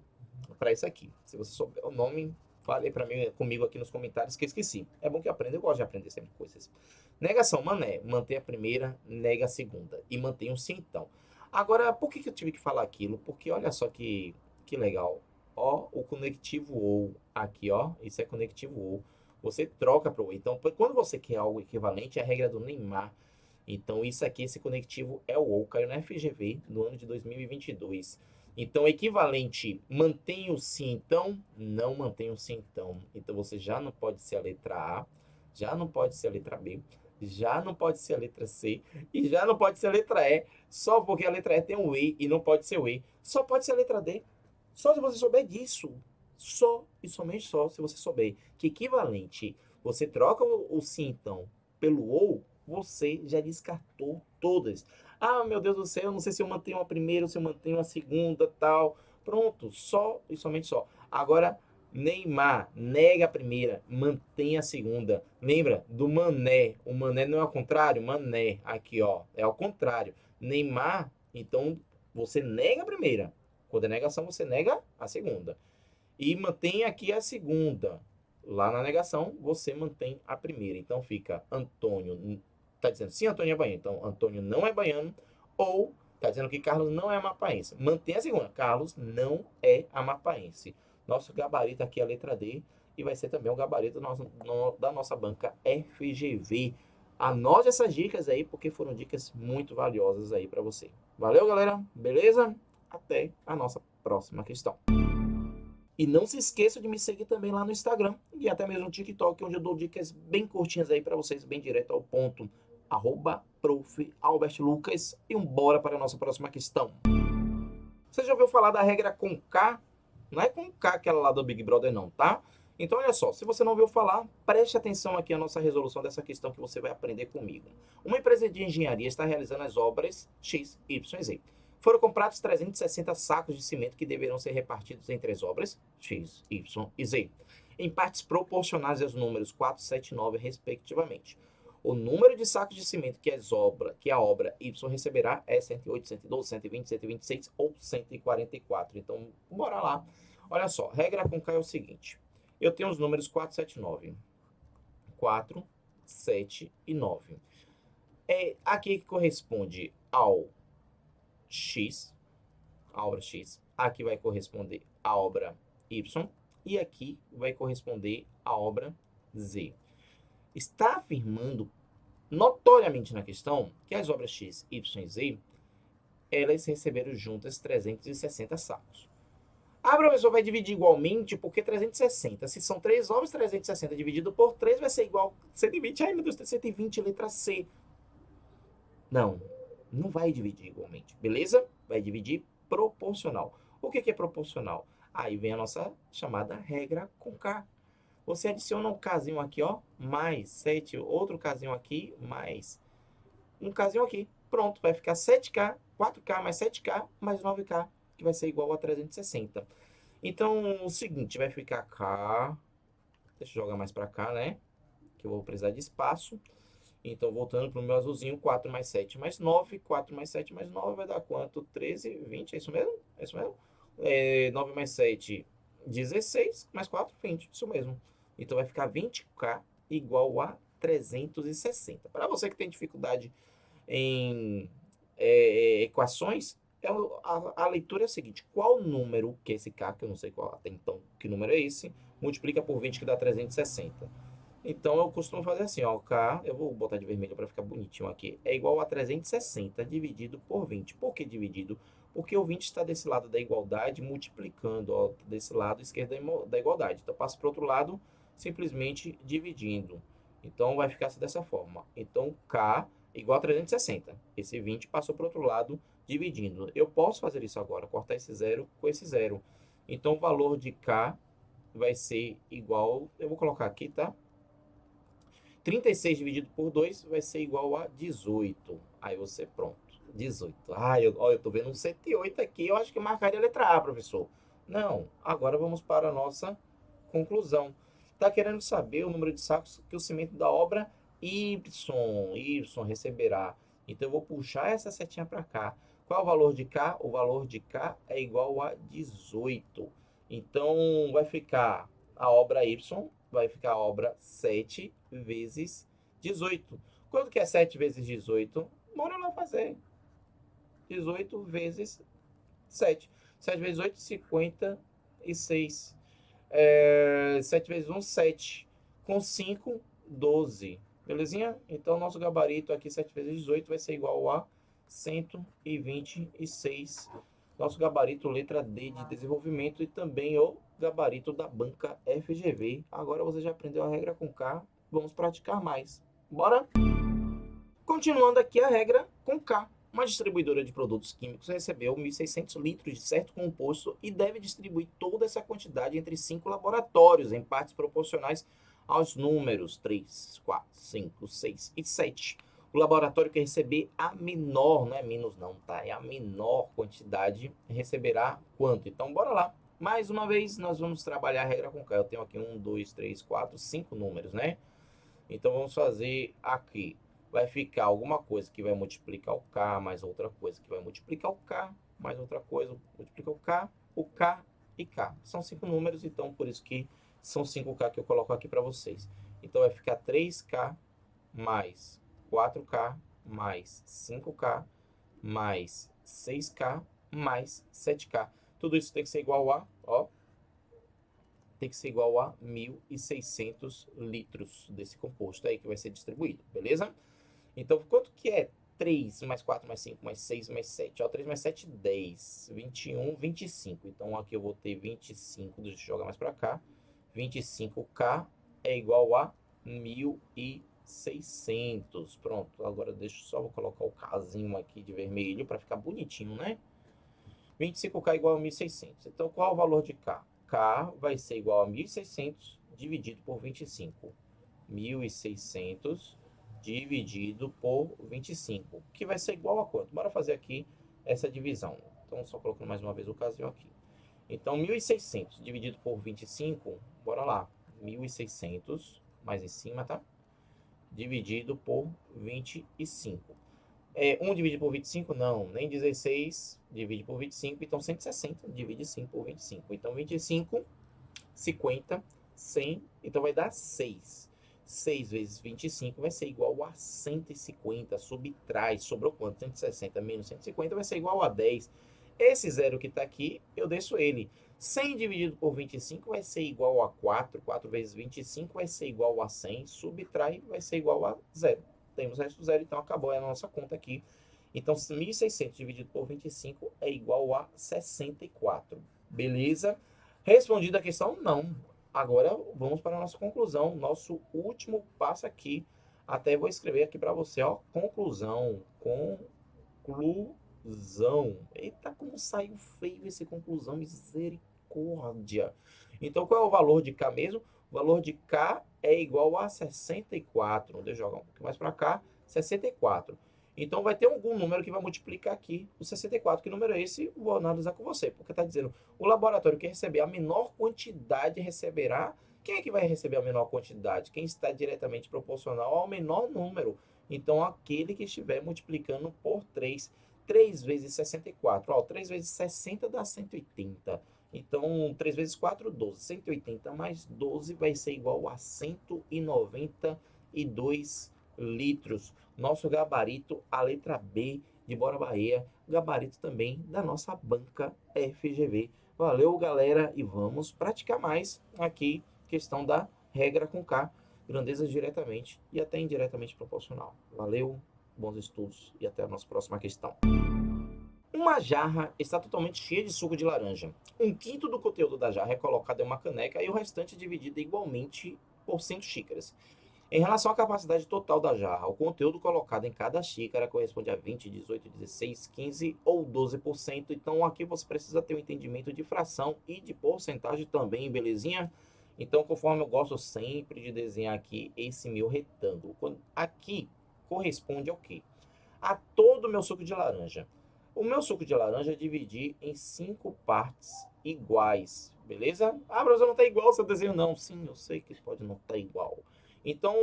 para isso aqui. Se você souber o nome, fale para mim, comigo aqui nos comentários que eu esqueci. É bom que eu aprenda, eu gosto de aprender sempre coisas. Negação, mané, mantém a primeira, nega a segunda e mantém um sim então. Agora, por que eu tive que falar aquilo? Porque olha só que legal. Ó, o conectivo ou aqui, ó, isso é conectivo ou. Você troca para o. Então, quando você quer algo equivalente, é a regra do Neymar. Então, isso aqui, esse conectivo é o ou. Caiu na FGV no ano de 2022. Então, equivalente, mantém o sim então? Não mantém o sim então. Então, você já não pode ser a letra A, já não pode ser a letra B, já não pode ser a letra C e já não pode ser a letra E, só porque a letra E tem um E não pode ser o E. Só pode ser a letra D. Só se você souber disso. Só e somente só se você souber que equivalente, você troca o sim então pelo ou, você já descartou todas. Ah, meu Deus do céu, eu não sei se eu mantenho a primeira ou se eu mantenho a segunda, tal. Pronto, só e somente só. Agora, Neymar, nega a primeira, mantém a segunda. Lembra do mané? O mané não é ao contrário? Mané, aqui ó, é ao contrário. Neymar, então você nega a primeira. Quando é negação, você nega a segunda. E mantém aqui a segunda. Lá na negação, você mantém a primeira. Então fica Antônio, tá dizendo sim, Antônio é baiano. Então, Antônio não é baiano. Ou tá dizendo que Carlos não é amapaense. Mantém a segunda. Carlos não é amapaense. Nosso gabarito aqui é a letra D. E vai ser também o gabarito da nossa banca FGV. Anote essas dicas aí, porque foram dicas muito valiosas aí para você. Valeu, galera? Beleza? Até a nossa próxima questão. E não se esqueça de me seguir também lá no Instagram e até mesmo no TikTok, onde eu dou dicas bem curtinhas aí para vocês, bem direto ao ponto. @Prof. Albert Lucas. E bora para a nossa próxima questão. Você já ouviu falar da regra com K? Não é com K aquela lá do Big Brother não, tá? Então olha só, se você não ouviu falar, preste atenção aqui à nossa resolução dessa questão que você vai aprender comigo. Uma empresa de engenharia está realizando as obras X, Y, Z. Foram comprados 360 sacos de cimento que deverão ser repartidos entre as obras X, Y e Z, em partes proporcionais aos números 4, 7 e 9, respectivamente. O número de sacos de cimento que a obra Y receberá é 108, 112, 120, 126 ou 144. Então, bora lá. Olha só, regra com K é o seguinte. Eu tenho os números 4, 7 e 9. 4, 7 e 9. Aqui corresponde ao X, a obra X. Aqui vai corresponder à obra Y. E aqui vai corresponder à obra Z. Está afirmando notoriamente na questão que as obras X, Y e Z, elas receberam juntas 360 sacos. A professor vai dividir igualmente porque 360. Se são 3 obras, 360 dividido por 3 vai ser igual a 120. Ai, meu Deus, 120, letra C. Não, não vai dividir igualmente, beleza? Vai dividir proporcional. O que é proporcional? Aí vem a nossa chamada regra com K. Você adiciona um casinho aqui, ó, mais 7, outro casinho aqui, mais um casinho aqui. Pronto, vai ficar 7K, 4K mais 7K mais 9K, que vai ser igual a 360. Então, o seguinte, vai ficar K, deixa eu jogar mais para cá, né? Que eu vou precisar de espaço. Então, voltando para o meu azulzinho, 4 mais 7 mais 9. 4 mais 7 mais 9 vai dar quanto? 13, 20, é isso mesmo? É isso mesmo? 9 mais 7, 16, mais 4, 20, isso mesmo. Então, vai ficar 20K igual a 360. Para você que tem dificuldade em equações, a leitura é a seguinte: qual número, que é esse K, que eu não sei qual até então, que número é esse, multiplica por 20 que dá 360. Então eu costumo fazer assim, ó, K, eu vou botar de vermelho para ficar bonitinho aqui, é igual a 360 dividido por 20. Por que dividido? Porque o 20 está desse lado da igualdade, multiplicando, ó, desse lado esquerdo da igualdade. Então eu passo para o outro lado, simplesmente dividindo. Então vai ficar dessa forma. Então K igual a 360. Esse 20 passou para o outro lado, dividindo. Eu posso fazer isso agora, cortar esse zero com esse zero. Então o valor de K vai ser igual, eu vou colocar aqui, tá? 36 dividido por 2 vai ser igual a 18. Aí você, pronto, 18. Ah, eu tô vendo um 108 aqui, eu acho que marcaria a letra A, professor. Não, agora vamos para a nossa conclusão. Tá querendo saber o número de sacos que o cimento da obra Y receberá. Então eu vou puxar essa setinha para cá. Qual é o valor de K? O valor de K é igual a 18. Então vai ficar a obra Y, vai ficar a obra 7 vezes 18. Quanto que é 7 vezes 18? Bora lá fazer. 18 vezes 7. 7 vezes 8, 56. 7 vezes 1, 7. Com 5, 12. Belezinha? Então, nosso gabarito aqui, 7 vezes 18, vai ser igual a 126. Nosso gabarito, letra D de desenvolvimento e também o gabarito da banca FGV. Agora você já aprendeu a regra com K. Vamos praticar mais. Bora? Continuando aqui a regra com K. Uma distribuidora de produtos químicos recebeu 1.600 litros de certo composto e deve distribuir toda essa quantidade entre 5 laboratórios, em partes proporcionais aos números 3, 4, 5, 6 e 7. O laboratório que receber a menor, não é menos não, tá? É a menor quantidade, receberá quanto? Então, bora lá. Mais uma vez, nós vamos trabalhar a regra com K. Eu tenho aqui 1, 2, 3, 4, 5 números, né? Então, vamos fazer aqui. Vai ficar alguma coisa que vai multiplicar o K, mais outra coisa que vai multiplicar o K, mais outra coisa, multiplica o K e K. São 5 números, então por isso que são 5K que eu coloco aqui para vocês. Então vai ficar 3K mais 4K mais 5K mais 6K mais 7K. Tudo isso tem que ser igual a, ó, tem que ser igual a 1.600 litros desse composto aí que vai ser distribuído, beleza? Então, quanto que é 3 mais 4 mais 5 mais 6 mais 7? Ó, 3 mais 7, 10. 21, 25. Então, aqui eu vou ter 25. Deixa eu jogar mais para cá. 25K é igual a 1.600. Pronto, agora deixa eu só vou colocar o Kzinho aqui de vermelho para ficar bonitinho, né? 25K é igual a 1.600. Então, qual é o valor de K? K vai ser igual a 1.600 dividido por 25. 1.600 dividido por 25, que vai ser igual a quanto? Bora fazer aqui essa divisão. Então, só colocando mais uma vez o casinho aqui. Então, 1.600 dividido por 25, bora lá. 1.600, mais em cima, tá? Dividido por 25. 1 dividido por 25? Não, nem 16 divide por 25, então 160 divide 5 por 25. Então, 25, 50, 100, então vai dar 6. 6 vezes 25 vai ser igual a 150. Subtrai, sobrou quanto? 160 menos 150 vai ser igual a 10. Esse zero que está aqui, eu desço ele. 100 dividido por 25 vai ser igual a 4. 4 vezes 25 vai ser igual a 100. Subtrai, vai ser igual a 0. Temos o resto do zero, então acabou a nossa conta aqui. Então, 1.600 dividido por 25 é igual a 64. Beleza? Respondida a questão? Não. Agora vamos para a nossa conclusão, nosso último passo aqui. Até vou escrever aqui para você, ó, conclusão, conclusão. Eita, como saiu feio esse conclusão, misericórdia. Então, qual é o valor de K mesmo? O valor de K é igual a 64. Deixa eu jogar um pouquinho mais para cá. 64. Então, vai ter algum número que vai multiplicar aqui o 64. Que número é esse? Vou analisar com você. Porque está dizendo, o laboratório que receber a menor quantidade receberá. Quem é que vai receber a menor quantidade? Quem está diretamente proporcional ao menor número. Então, aquele que estiver multiplicando por 3. 3 vezes 64. Ó, 3 vezes 60 dá 180. Então, 3 vezes 4, 12. 180 mais 12 vai ser igual a 192 litros. Nosso gabarito, a letra B de Bora Bahia. Gabarito também da nossa banca FGV. Valeu, galera, e vamos praticar mais aqui questão da regra com K, grandeza diretamente e até indiretamente proporcional. Valeu, bons estudos e até a nossa próxima questão. Uma jarra está totalmente cheia de suco de laranja. Um quinto do conteúdo da jarra é colocado em uma caneca e o restante é dividido igualmente por 5 xícaras. Em relação à capacidade total da jarra, o conteúdo colocado em cada xícara corresponde a 20, 18, 16, 15 ou 12%. Então aqui você precisa ter um entendimento de fração e de porcentagem também, belezinha? Então, conforme eu gosto sempre de desenhar aqui esse meu retângulo, aqui corresponde ao quê? A todo o meu suco de laranja. O meu suco de laranja é dividir em 5 partes iguais, beleza? Ah, professor, não está igual o seu desenho, não. Sim, eu sei que pode não estar igual. Então,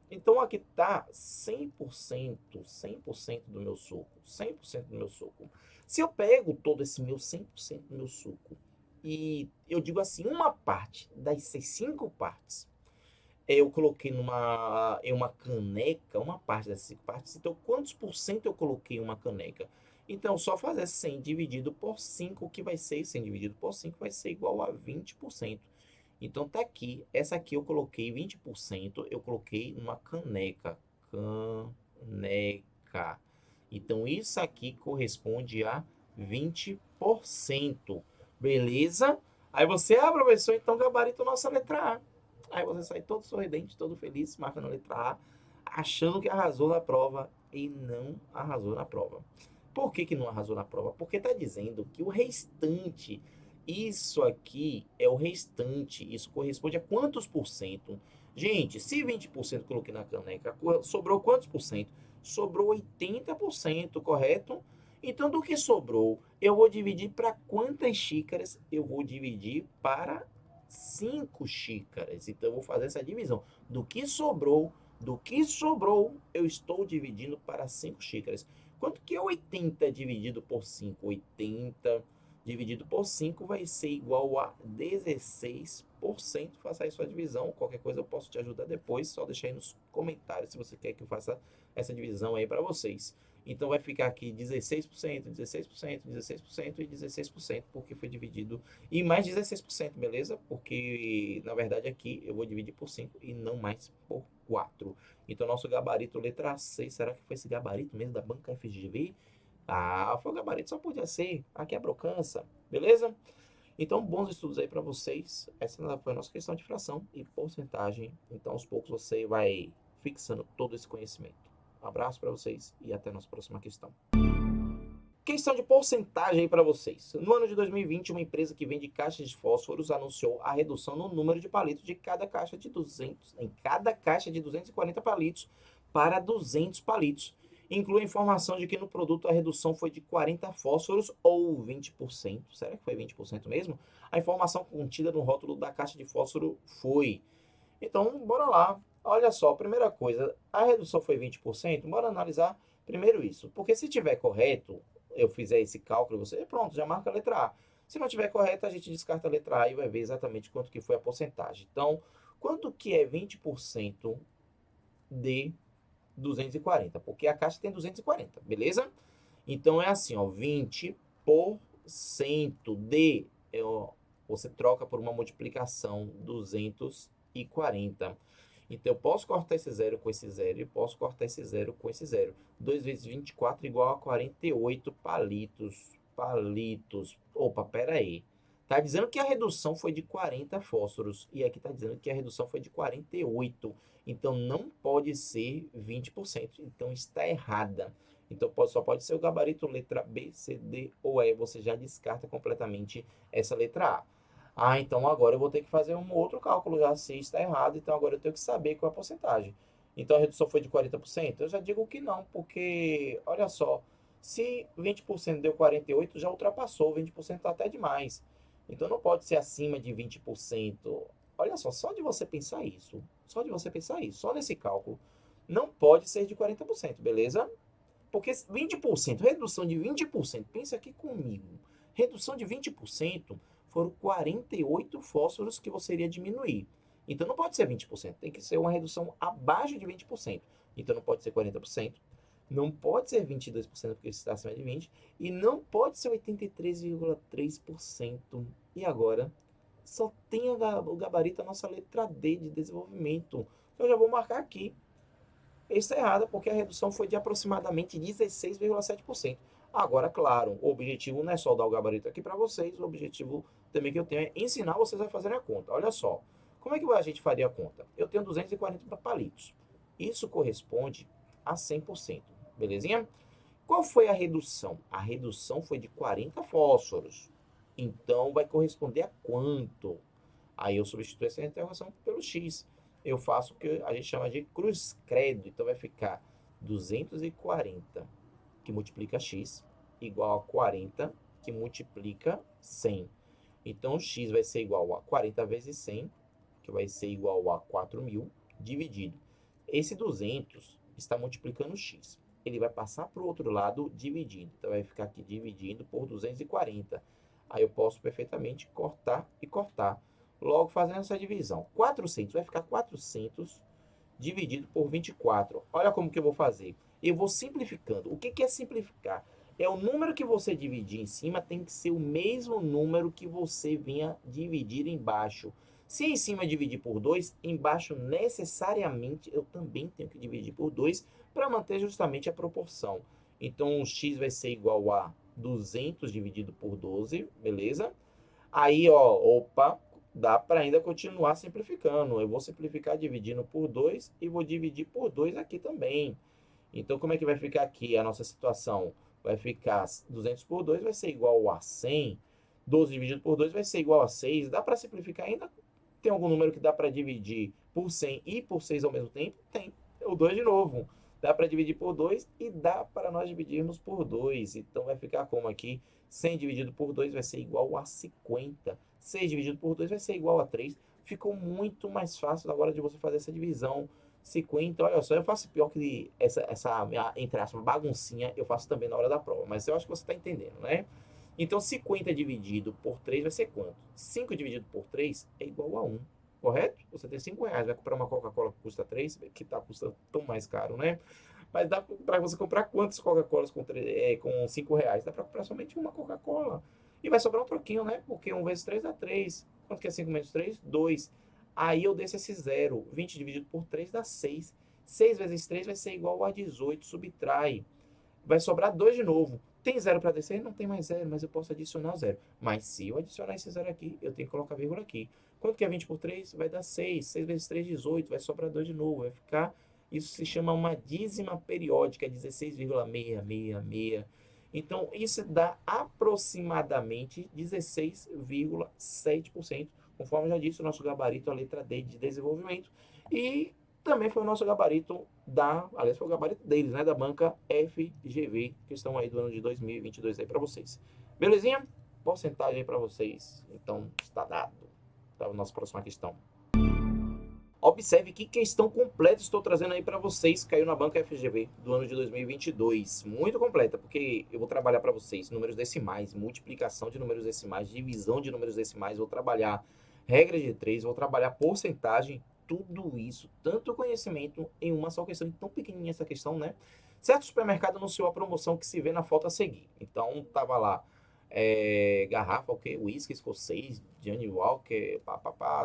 então aqui está 100% do meu suco. 100% do meu suco. Se eu pego todo esse meu 100% do meu suco e eu digo assim, uma parte dessas 5 partes, eu coloquei em uma caneca, uma parte dessas 5 partes. Então, quantos por cento eu coloquei em uma caneca? Então, só fazer 100 dividido por 5, que vai ser 100 dividido por 5, vai ser igual a 20%. Então, tá aqui. Essa aqui eu coloquei 20%, eu coloquei numa caneca. Caneca. Então, isso aqui corresponde a 20%. Beleza? Aí você, professor, então gabarito nossa letra A. Aí você sai todo sorridente, todo feliz, marcando a letra A, achando que arrasou na prova e não arrasou na prova. Por que não arrasou na prova? Porque está dizendo que o restante, isso aqui é o restante, isso corresponde a quantos por cento? Gente, se 20% eu coloquei na caneca, sobrou quantos por cento? Sobrou 80%, correto? Então, do que sobrou, eu vou dividir para quantas xícaras? Eu vou dividir para 5 xícaras. Então, eu vou fazer essa divisão. Do que sobrou, eu estou dividindo para 5 xícaras. Quanto que é 80 dividido por 5? 80 dividido por 5 vai ser igual a 16%. Faça aí sua divisão. Qualquer coisa eu posso te ajudar depois. Só deixa aí nos comentários se você quer que eu faça essa divisão aí para vocês. Então vai ficar aqui 16%, 16%, 16% e 16%, porque foi dividido. E mais 16%, beleza? Porque, na verdade, aqui eu vou dividir por 5 e não mais por 4. Então, nosso gabarito, letra C, será que foi esse gabarito mesmo da banca FGV? Ah, foi o gabarito, só podia ser. Aqui é a brocança, beleza? Então, bons estudos aí para vocês. Essa foi a nossa questão de fração e porcentagem. Então, aos poucos você vai fixando todo esse conhecimento. Um abraço para vocês e até a nossa próxima questão. Questão de porcentagem aí para vocês. No ano de 2020, uma empresa que vende caixas de fósforos anunciou a redução no número de palitos de cada caixa de 200, em cada caixa de 240 palitos para 200 palitos. Inclui a informação de que no produto a redução foi de 40 fósforos ou 20%. Será que foi 20% mesmo? A informação contida no rótulo da caixa de fósforo foi. Então, bora lá. Olha só, primeira coisa, a redução foi 20%. Bora analisar primeiro isso. Porque se tiver correto, eu fizer esse cálculo, você, pronto, já marca a letra A. Se não tiver correto, a gente descarta a letra A e vai ver exatamente quanto que foi a porcentagem. Então, quanto que é 20% de 240? Porque a caixa tem 240, beleza? Então, é assim, ó, 20% de... você troca por uma multiplicação 240. Então, eu posso cortar esse zero com esse zero e posso cortar esse zero com esse zero. 2 vezes 24 igual a 48 palitos. Palitos. Opa, pera aí. Tá dizendo que a redução foi de 40 fósforos. E aqui tá dizendo que a redução foi de 48. Então, não pode ser 20%. Então, está errada. Então só pode ser o gabarito letra B, C, D ou E. Você já descarta completamente essa letra A. Ah, então agora eu vou ter que fazer um outro cálculo. Já sei está errado, então agora eu tenho que saber qual é a porcentagem. Então a redução foi de 40%? Eu já digo que não, porque olha só, se 20% deu 48%, já ultrapassou, 20% está até demais. Então não pode ser acima de 20%. Olha só de você pensar isso, só de você pensar isso, só nesse cálculo, não pode ser de 40%, beleza? Porque 20%, redução de 20%, pensa aqui comigo. Redução de 20% foram 48 fósforos que você iria diminuir. Então não pode ser 20%, tem que ser uma redução abaixo de 20%. Então não pode ser 40%, não pode ser 22% porque está acima de 20%, e não pode ser 83,3%. E agora só tem o gabarito a nossa letra D de desenvolvimento. Eu já vou marcar aqui. Está errada porque a redução foi de aproximadamente 16,7%. Agora, claro, o objetivo não é só dar o gabarito aqui para vocês, o objetivo também que eu tenho é ensinar vocês a fazerem a conta. Olha só, como é que a gente faria a conta? Eu tenho 240 palitos. Isso corresponde a 100%, belezinha? Qual foi a redução? A redução foi de 40 fósforos. Então, vai corresponder a quanto? Aí eu substituo essa interrogação pelo x. Eu faço o que a gente chama de cruz-credo. Então vai ficar 240 que multiplica x igual a 40 que multiplica 100. Então o x vai ser igual a 40 vezes 100, que vai ser igual a 4.000, dividido. Esse 200 está multiplicando x. Ele vai passar para o outro lado dividindo. Então vai ficar aqui dividindo por 240. Aí eu posso perfeitamente cortar e cortar. Logo, fazendo essa divisão, 400 vai ficar 400 dividido por 24. Olha como que eu vou fazer. Eu vou simplificando. O que que é simplificar? É o número que você dividir em cima tem que ser o mesmo número que você vinha dividir embaixo. Se em cima dividir por 2, embaixo necessariamente eu também tenho que dividir por 2 para manter justamente a proporção. Então, o x vai ser igual a 200 dividido por 12, beleza? Aí, ó, opa, dá para ainda continuar simplificando. Eu vou simplificar dividindo por 2 e vou dividir por 2 aqui também. Então, como é que vai ficar aqui a nossa situação? Vai ficar 200 por 2 vai ser igual a 100. 12 dividido por 2 vai ser igual a 6. Dá para simplificar ainda? Tem algum número que dá para dividir por 100 e por 6 ao mesmo tempo? Tem. O 2 de novo. Dá para dividir por 2 e dá para nós dividirmos por 2. Então, vai ficar como aqui? 100 dividido por 2 vai ser igual a 50. 6 dividido por 2 vai ser igual a 3. Ficou muito mais fácil agora de você fazer essa divisão. 50, olha só, eu faço pior que essa minha, entre aspas, baguncinha, eu faço também na hora da prova, mas eu acho que você está entendendo, né? Então, 50 dividido por 3 vai ser quanto? 5 dividido por 3 é igual a 1, correto? Você tem 5 reais, vai comprar uma Coca-Cola que custa 3, que tá custando tão mais caro, né? Mas dá para você comprar quantas Coca-Colas com 5 reais? Dá para comprar somente uma Coca-Cola. E vai sobrar um troquinho, né? Porque 1 vezes 3 dá 3. Quanto que é 5 menos 3? 2. Aí eu desço esse zero. 20 dividido por 3 dá 6. 6 vezes 3 vai ser igual a 18. Subtrai. Vai sobrar 2 de novo. Tem zero para descer? Não tem mais zero, mas eu posso adicionar o zero. Mas se eu adicionar esse zero aqui, eu tenho que colocar vírgula aqui. Quanto que é 20 por 3? Vai dar 6. 6 vezes 3, 18. Vai sobrar 2 de novo. Vai ficar... Isso se chama uma dízima periódica, 16,666. Então, isso dá aproximadamente 16,7%, conforme eu já disse, o nosso gabarito, a letra D de desenvolvimento. E também foi o nosso gabarito aliás, foi o gabarito deles, né, da banca FGV, que estão aí do ano de 2022 aí para vocês. Belezinha? Porcentagem aí para vocês. Então, está dado. Tá a nossa próxima questão. Observe que questão completa estou trazendo aí para vocês. Caiu na banca FGV do ano de 2022. Muito completa, porque eu vou trabalhar para vocês números decimais, multiplicação de números decimais, divisão de números decimais, vou trabalhar regra de 3, vou trabalhar porcentagem, tudo isso, tanto conhecimento em uma só questão, tão pequenininha essa questão, né? Certo supermercado anunciou a promoção que se vê na foto a seguir. Então, tava lá garrafa, o que? Whisky escocês, Johnny Walker,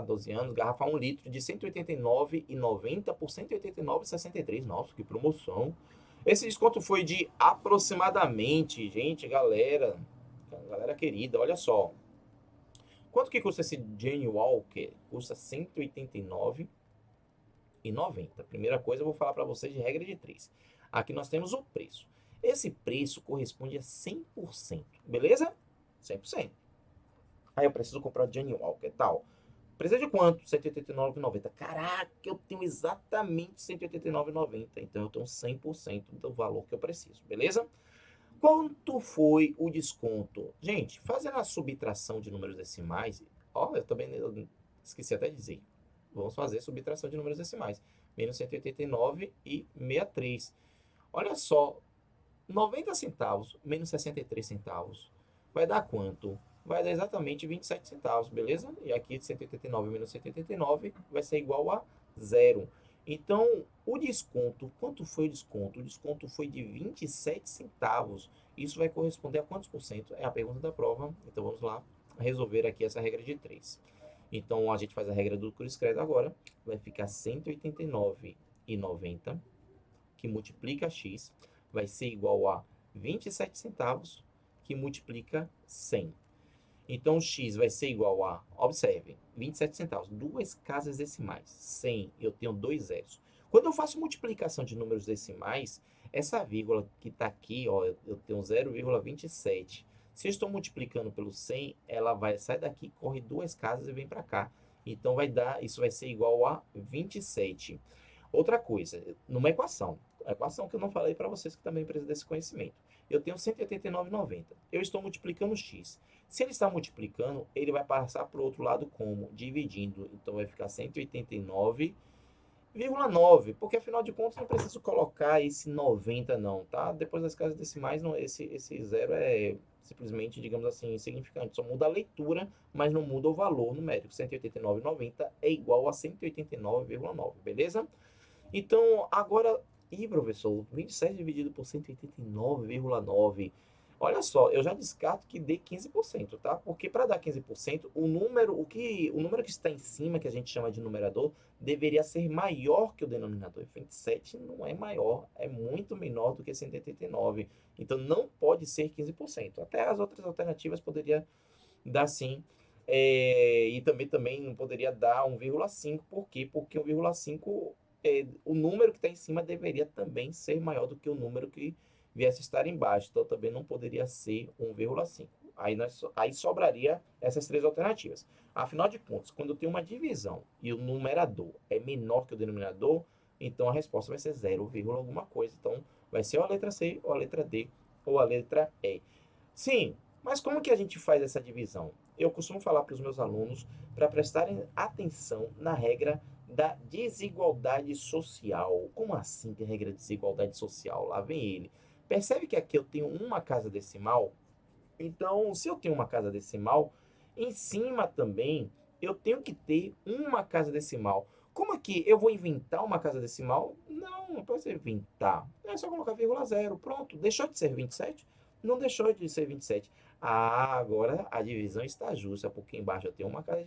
12 anos, garrafa 1 litro de 189,90 por 189,63. Nossa, que promoção. Esse desconto foi de aproximadamente, gente, galera querida, olha só. Quanto que custa esse Johnny Walker? Custa 189,90. Primeira coisa, eu vou falar para vocês de regra de 3. Aqui nós temos o preço. Esse preço corresponde a 100%, beleza? 100%. Aí eu preciso comprar o Johnny Walker, tal. Precisa de quanto? R$ 189,90. Caraca, eu tenho exatamente R$ 189,90. Então eu tenho 100% do valor que eu preciso, beleza? Quanto foi o desconto? Gente, fazendo a subtração de números decimais, ó, eu esqueci até de dizer. Vamos fazer subtração de números decimais. Menos 189,63. Olha só, 90 centavos menos 63 centavos vai dar quanto? Vai dar exatamente 27 centavos, beleza? E aqui 189 menos 189 vai ser igual a zero. Então, o desconto, quanto foi o desconto? O desconto foi de 27 centavos. Isso vai corresponder a quantos por cento? É a pergunta da prova. Então, vamos lá resolver aqui essa regra de 3. Então, a gente faz a regra do cruz credo agora. Vai ficar 189,90 que multiplica x vai ser igual a 27 centavos que multiplica 100. Então, x vai ser igual a, observe, 27 centavos, duas casas decimais. 100, eu tenho dois zeros. Quando eu faço multiplicação de números decimais, essa vírgula que está aqui, ó, eu tenho 0,27. Se eu estou multiplicando pelo 100, ela vai sair daqui, corre duas casas e vem para cá. Então, isso vai ser igual a 27. Outra coisa, numa equação, a equação que eu não falei para vocês que também precisam desse conhecimento. Eu tenho 189,90. Eu estou multiplicando x. Se ele está multiplicando, ele vai passar para o outro lado como? Dividindo. Então, vai ficar 189,9. Porque, afinal de contas, não preciso colocar esse 90 não, tá? Depois das casas decimais, não, esse zero é simplesmente, digamos assim, insignificante. Só muda a leitura, mas não muda o valor numérico. 189,90 é igual a 189,9, beleza? Então, agora, professor, 27 dividido por 189,9. Olha só, eu já descarto que dê 15%, tá? Porque para dar 15%, o número que está em cima, que a gente chama de numerador, deveria ser maior que o denominador. 27 não é maior, é muito menor do que 189. Então, não pode ser 15%. Até as outras alternativas poderia dar sim. E também não poderia dar 1,5. Por quê? Porque 1,5 o número que está em cima deveria também ser maior do que o número que viesse a estar embaixo. Então, também não poderia ser 1,5. Aí sobraria essas três alternativas. Afinal de contas, quando eu tenho uma divisão e o numerador é menor que o denominador, então a resposta vai ser 0, alguma coisa. Então, vai ser ou a letra C, ou a letra D, ou a letra E. Sim, mas como que a gente faz essa divisão? Eu costumo falar para os meus alunos para prestarem atenção na regra da desigualdade social. Como assim tem regra de desigualdade social? Lá vem ele. Percebe que aqui eu tenho uma casa decimal? Então, se eu tenho uma casa decimal, em cima também eu tenho que ter uma casa decimal. Como aqui eu vou inventar uma casa decimal? Não precisa inventar. É só colocar vírgula zero. Pronto. Deixou de ser 27? Não deixou de ser 27. Ah, agora a divisão está justa, porque embaixo eu tenho uma casa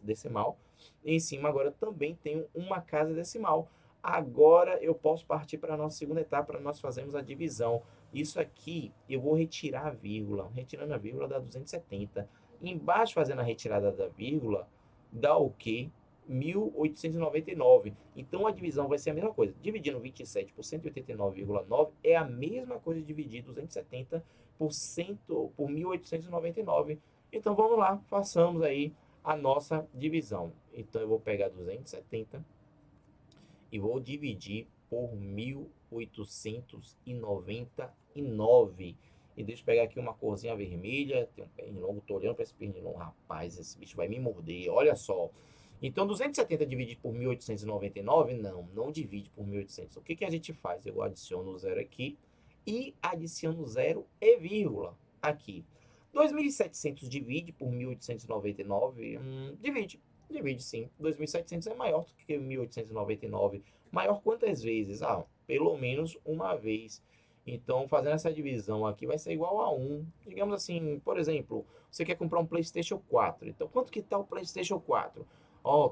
decimal e em cima agora também tenho uma casa decimal. Agora eu posso partir para a nossa segunda etapa, para nós fazermos a divisão. Isso aqui eu vou retirar a vírgula. Retirando a vírgula dá 270. Embaixo, fazendo a retirada da vírgula, dá o quê? 1899. Então a divisão vai ser a mesma coisa. Dividindo 27 por 189,9 é a mesma coisa de dividir 270 por 1899. Então vamos lá, façamos aí a nossa divisão. Então eu vou pegar 270 e vou dividir por 1899. E deixa eu pegar aqui uma corzinha vermelha. Tem um pernilongo, tô olhando para esse pernilongo. Rapaz, esse bicho vai me morder. Olha só. Então, 270 dividido por 1899? Não divide por 1800. O que que a gente faz? Eu adiciono o zero aqui e adiciono zero e vírgula aqui. 2.700 divide por 1899? Divide. Divide sim. 2.700 é maior do que 1.899. Maior quantas vezes? Pelo menos uma vez. Então, fazendo essa divisão aqui vai ser igual a 1. Digamos assim, por exemplo, você quer comprar um PlayStation 4. Então, quanto que está o PlayStation 4?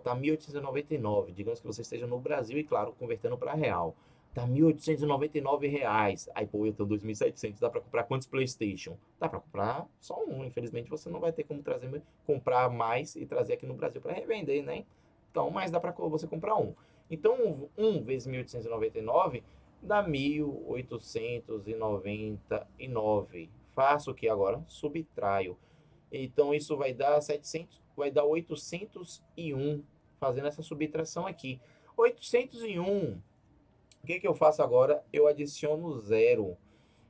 Tá 1.899. Digamos que você esteja no Brasil e, claro, convertendo para real. Tá 1.899 reais. Aí, pô, eu tenho 2.700. Dá para comprar quantos PlayStation? Dá para comprar só um. Infelizmente, você não vai ter como comprar mais e trazer aqui no Brasil para revender, né? Então, mas dá para você comprar um. Então, 1 vezes 1.899 dá 1.899. Faço o que agora? Subtraio. Então, isso vai dar 700, vai dar 801, fazendo essa subtração aqui. 801, o que que eu faço agora? Eu adiciono zero.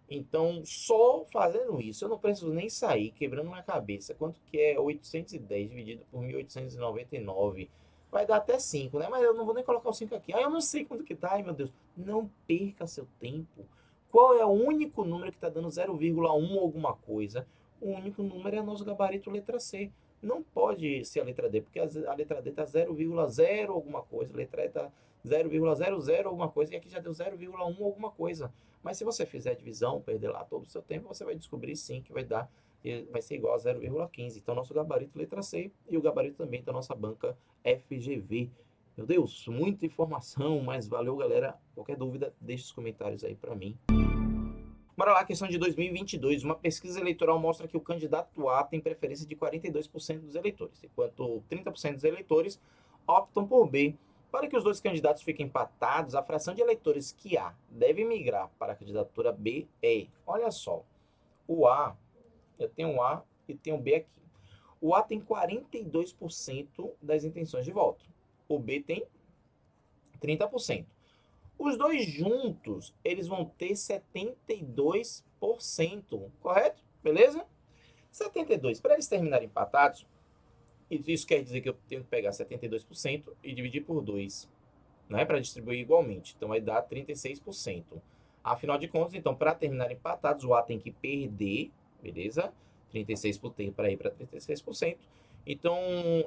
Então, só fazendo isso, eu não preciso nem sair quebrando minha cabeça. Quanto que é 810 dividido por 1.899? Vai dar até 5, né? Mas eu não vou nem colocar o 5 aqui. Ah, eu não sei quanto que tá. Ai, meu Deus. Não perca seu tempo. Qual é o único número que está dando 0,1 alguma coisa? O único número é nosso gabarito letra C. Não pode ser a letra D, porque a letra D está 0,0 alguma coisa. A letra E está 0,00 alguma coisa. E aqui já deu 0,1 alguma coisa. Mas se você fizer a divisão, perder lá todo o seu tempo, você vai descobrir sim que vai ser igual a 0,15. Então, nosso gabarito letra C e o gabarito também da nossa banca FGV. Meu Deus, muita informação, mas valeu, galera. Qualquer dúvida, deixe os comentários aí para mim. Bora lá, questão de 2022. Uma pesquisa eleitoral mostra que o candidato A tem preferência de 42% dos eleitores, enquanto 30% dos eleitores optam por B. Para que os dois candidatos fiquem empatados, a fração de eleitores que A deve migrar para a candidatura B é, olha só, o A, eu tenho um A e tenho um B aqui. O A tem 42% das intenções de voto. O B tem 30%. Os dois juntos, eles vão ter 72%, correto? Beleza? 72. Para eles terminarem empatados, isso quer dizer que eu tenho que pegar 72% e dividir por 2, né, para distribuir igualmente. Então vai dar 36%. Afinal de contas, então, para terminar empatados, o A tem que perder, beleza? 36% para ir para 36%. Então,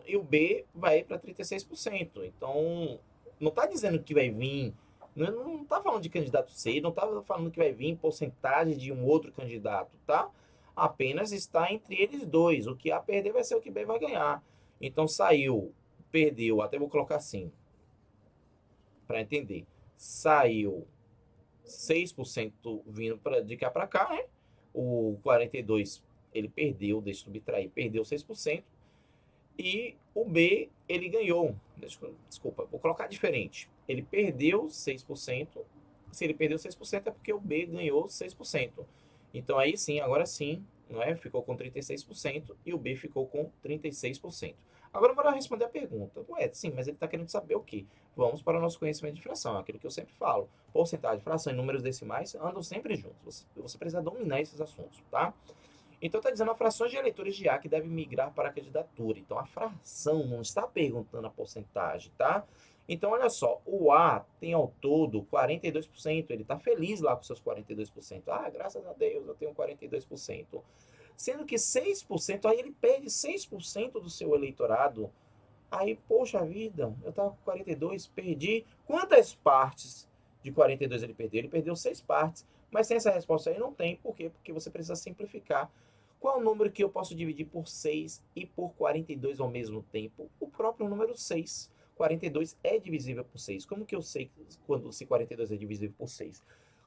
e o B vai para 36%. Então, não está dizendo que vai vir, não está falando de candidato C, não está falando que vai vir porcentagem de um outro candidato, tá? Apenas está entre eles dois. O que A perder vai ser o que B vai ganhar. Então, saiu, perdeu, até vou colocar assim, para entender. Saiu 6% vindo de cá para cá, né? O 42 ele perdeu, deixa eu subtrair, perdeu 6%. E o B ele ganhou. Desculpa, vou colocar diferente. Ele perdeu 6%. Se ele perdeu 6% é porque o B ganhou 6%. Então aí sim, agora sim, não é? Ficou com 36% e o B ficou com 36%. Agora bora responder a pergunta. Ué, sim, mas ele está querendo saber o quê? Vamos para o nosso conhecimento de fração, aquilo que eu sempre falo. Porcentagem, fração e números decimais andam sempre juntos. Você precisa dominar esses assuntos, tá? Então está dizendo a frações de eleitores de A que devem migrar para a candidatura. Então a fração não está perguntando a porcentagem, tá? Então olha só, o A tem ao todo 42%, ele está feliz lá com seus 42%. Ah, graças a Deus eu tenho 42%. Sendo que 6%, aí ele perde 6% do seu eleitorado. Aí, poxa vida, eu estava com 42, perdi. Quantas partes de 42 ele perdeu? Ele perdeu 6 partes. Mas sem essa resposta aí não tem. Por quê? Porque você precisa simplificar. Qual é o número que eu posso dividir por 6 e por 42 ao mesmo tempo? O próprio número 6. 42 é divisível por 6. Como que eu sei se 42 é divisível por 6?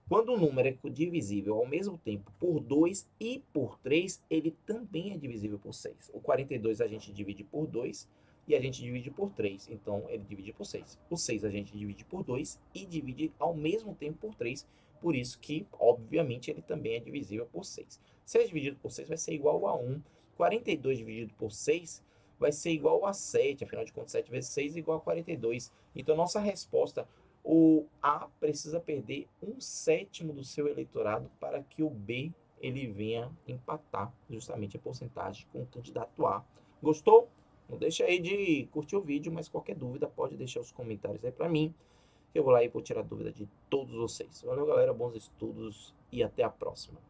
Quando o número é divisível ao mesmo tempo por 2 e por 3, ele também é divisível por 6. O 42 a gente divide por 2 e a gente divide por 3. Então, ele divide por 6. O 6 a gente divide por 2 e divide ao mesmo tempo por 3. Por isso que, obviamente, ele também é divisível por 6. 6 dividido por 6 vai ser igual a 1. 42 dividido por 6 vai ser igual a 7. Afinal de contas, 7 vezes 6 é igual a 42. Então, nossa resposta, o A precisa perder 1/7 do seu eleitorado para que o B ele venha empatar justamente a porcentagem com o candidato A. Gostou? Não deixa aí de curtir o vídeo, mas qualquer dúvida pode deixar os comentários aí para mim, que eu vou lá e vou tirar dúvida de todos vocês. Valeu, galera, bons estudos e até a próxima.